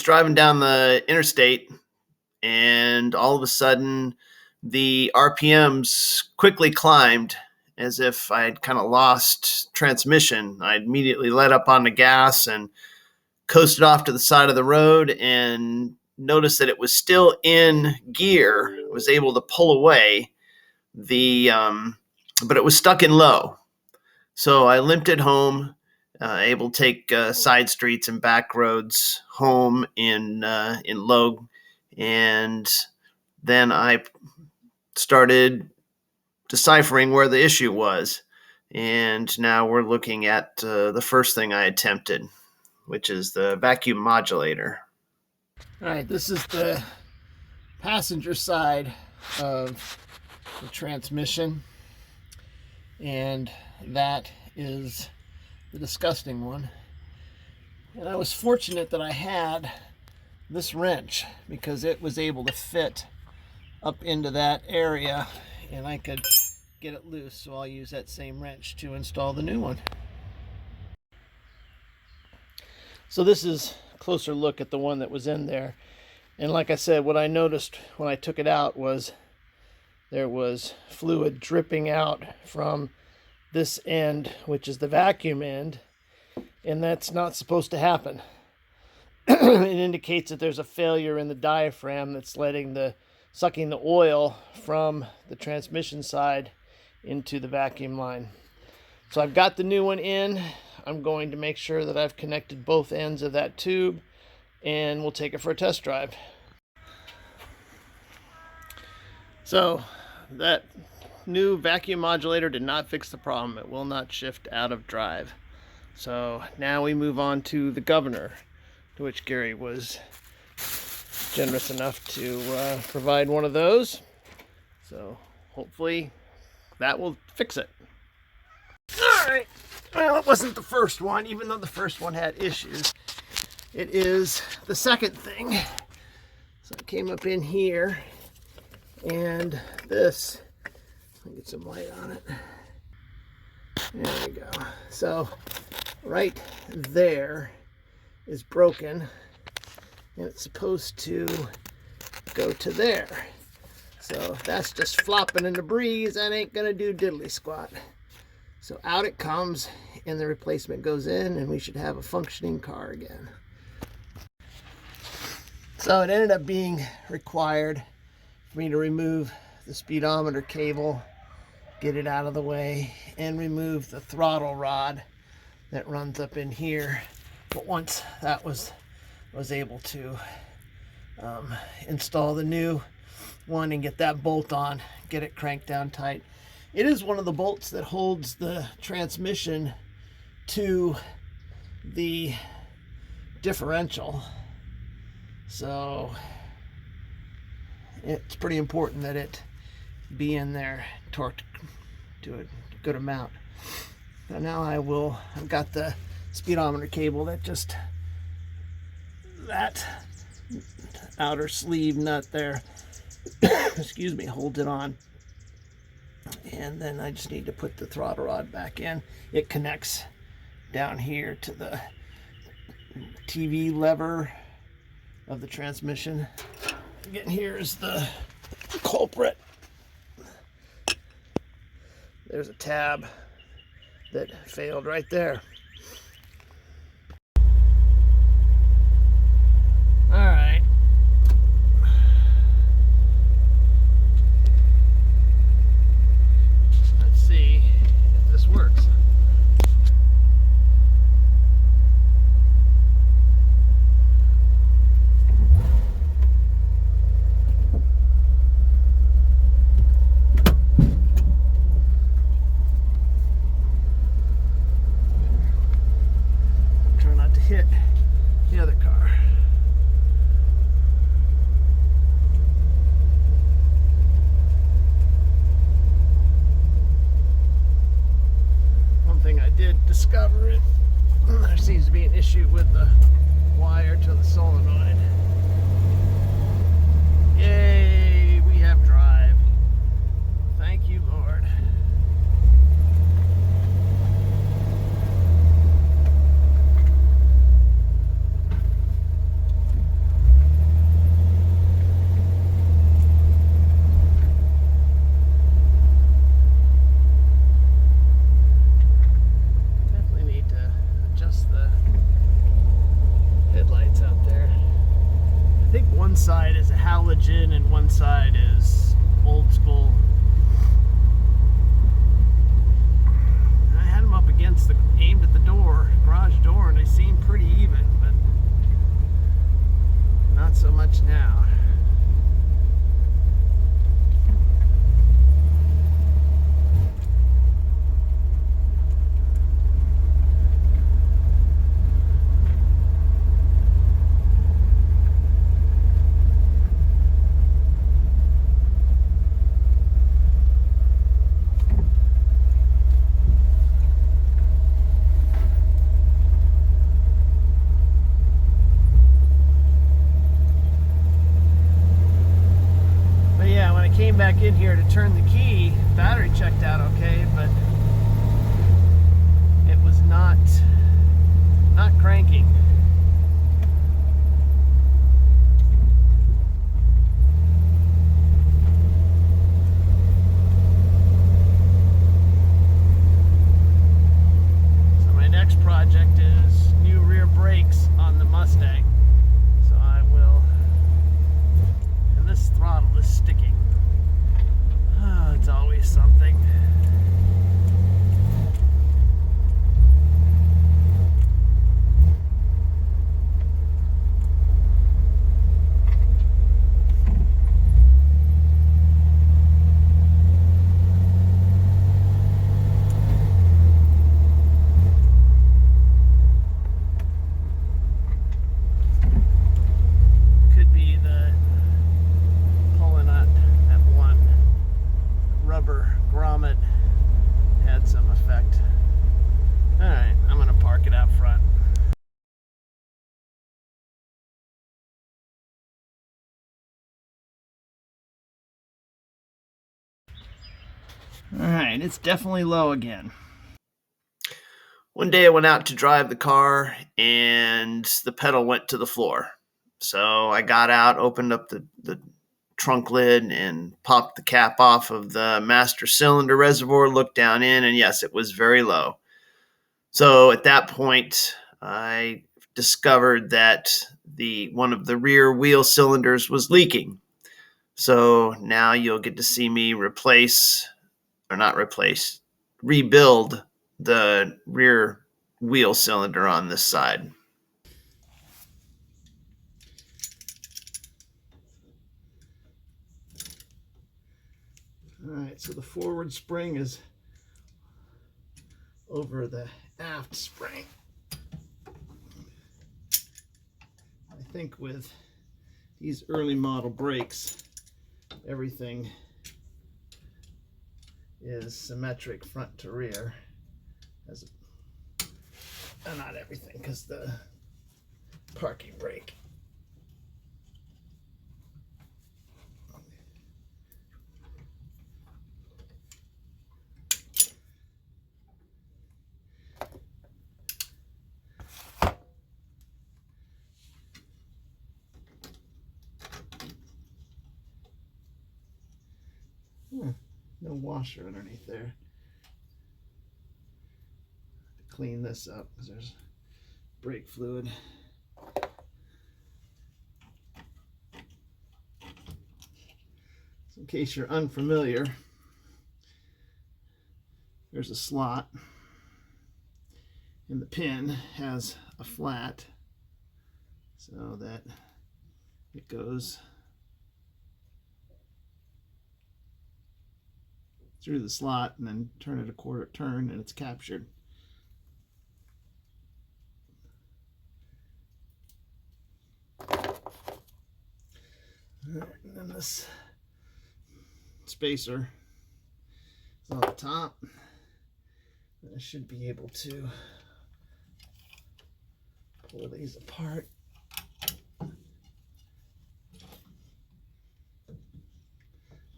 driving down the interstate, and all of a sudden the RPMs quickly climbed as if I had kind of lost transmission. I immediately let up on the gas and coasted off to the side of the road and noticed that it was still in gear. I was able to pull away but it was stuck in low. So I limped it home, able to take side streets and back roads home in low. And then I started deciphering where the issue was. And now we're looking at the first thing I attempted, which is the vacuum modulator. All right, this is the passenger side of the transmission, and that is the disgusting one. And I was fortunate that I had this wrench because it was able to fit up into that area and I could get it loose, so I'll use that same wrench to install the new one. So this is a closer look at the one that was in there, and like I said, what I noticed when I took it out was there was fluid dripping out from this end, which is the vacuum end, and that's not supposed to happen. It indicates that there's a failure in the diaphragm that's sucking the oil from the transmission side into the vacuum line. So I've got the new one in. I'm going to make sure that I've connected both ends of that tube, and we'll take it for a test drive. So that new vacuum modulator did not fix the problem. It will not shift out of drive. So now we move on to the governor, to which Gary was generous enough to provide one of those. So hopefully that will fix it. All right. Well, it wasn't the first one, even though the first one had issues. It is the second thing. So it came up in here, and this, I'll get some light on it. There we go. So right there is broken, and it's supposed to go to there. So if that's just flopping in the breeze, that ain't gonna do diddly squat. So out it comes, and the replacement goes in, and we should have a functioning car again. So it ended up being required for me to remove the speedometer cable, get it out of the way, and remove the throttle rod that runs up in here. But once that was able to install the new one and get that bolt on, get it cranked down tight. It is one of the bolts that holds the transmission to the differential. So it's pretty important that it be in there, torqued to a good amount. So now I've got the speedometer cable that outer sleeve nut there, excuse me, holds it on. And then I just need to put the throttle rod back in. It connects down here to the TV lever of the transmission. Again, here is the culprit. There's a tab that failed right there. All right. Let's see if this works. Try not to hit the other car. One thing I did discover, there seems to be an issue with the wire to the solenoid. Yay, we have drive. Thank you, Lord. side is a halogen and one side is old school. And I had them up against aimed at the door, garage door, and they seemed pretty even, but not so much now. Came back in here to turn the key, battery checked out okay, but it was not cranking. So my next project is new rear brakes on the Mustang. So I will, and this throttle is sticking. It's always something. Could be the pulling on that one rubber grommet had some effect. Alright, I'm going to park it out front. Alright, it's definitely low again. One day I went out to drive the car and the pedal went to the floor. So I got out, opened up the trunk lid and popped the cap off of the master cylinder reservoir, looked down in, and yes, it was very low. So at that point, I discovered that one of the rear wheel cylinders was leaking. So now you'll get to see me rebuild the rear wheel cylinder on this side. Alright, so the forward spring is over the aft spring. I think with these early model brakes, everything is symmetric front to rear. Not everything, because the parking brake. No washer underneath there. Clean this up because there's brake fluid. So in case you're unfamiliar, there's a slot and the pin has a flat so that it goes through the slot and then turn it a quarter turn and it's captured. And then this spacer is on the top. I should be able to pull these apart.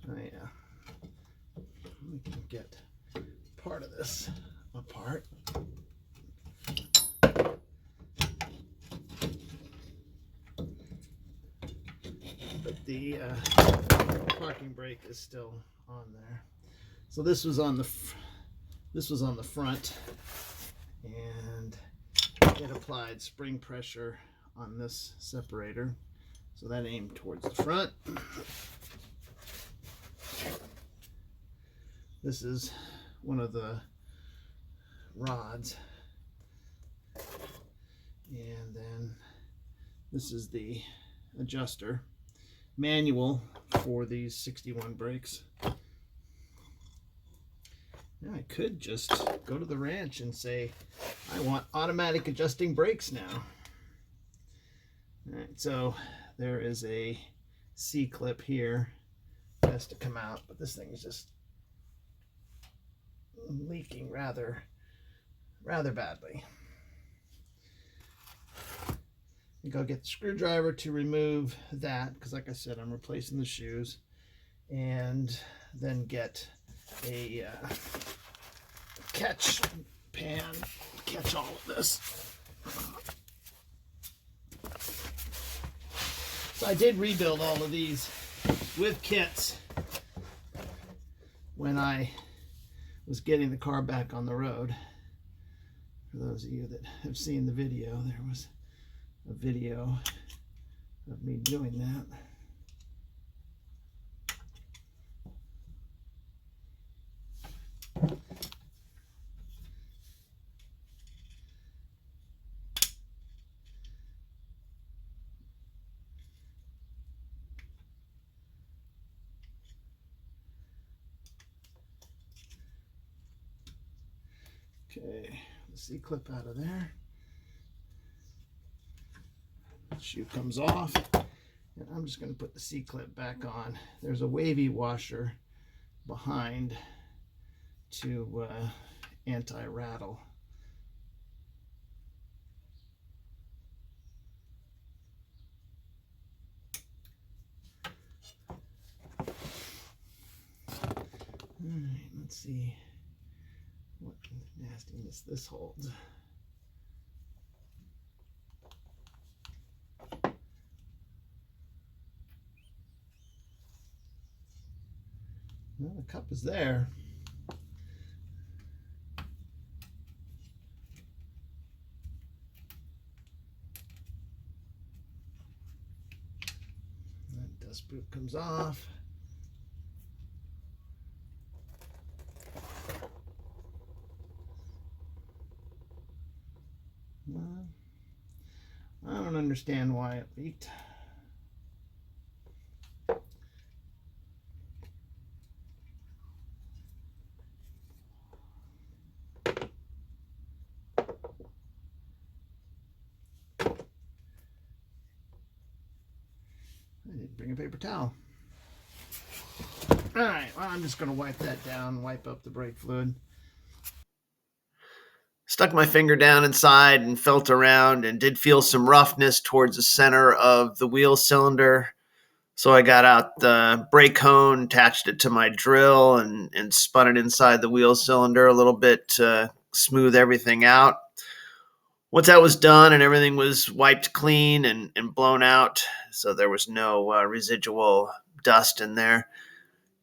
Oh yeah, we can get part of this apart. But the parking brake is still on there. So this was on the front, and it applied spring pressure on this separator. So that aimed towards the front. This is one of the rods. And then this is the adjuster manual for these 61 brakes. Now I could just go to the ranch and say, I want automatic adjusting brakes now. All right, so there is a C-clip here. It has to come out, but this thing is just leaking rather badly. I go get the screwdriver to remove that, because like I said, I'm replacing the shoes, and then get a catch pan to catch all of this. So I did rebuild all of these with kits when I was getting the car back on the road. For those of you that have seen the video, there was a video of me doing that. Okay, the C-clip out of there. The shoe comes off, and I'm just going to put the C-clip back on. There's a wavy washer behind to anti-rattle. All right, let's see what nastiness this holds. Well, the cup is there. That dust boot comes off. I don't understand why it leaked. I didn't bring a paper towel. All right, well, I'm just going to wipe that down, wipe up the brake fluid. Stuck my finger down inside and felt around and did feel some roughness towards the center of the wheel cylinder. So I got out the brake hone, attached it to my drill, and spun it inside the wheel cylinder a little bit to smooth everything out. Once that was done and everything was wiped clean and blown out, so there was no residual dust in there,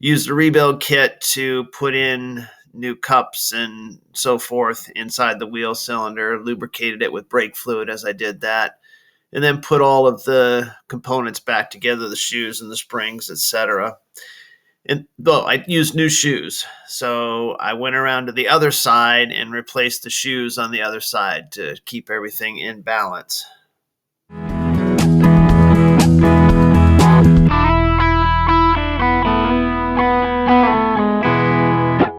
used a rebuild kit to put in new cups and so forth inside the wheel cylinder, lubricated it with brake fluid as I did that, and then put all of the components back together, the shoes and the springs, etc. And though I used new shoes, so I went around to the other side and replaced the shoes on the other side to keep everything in balance.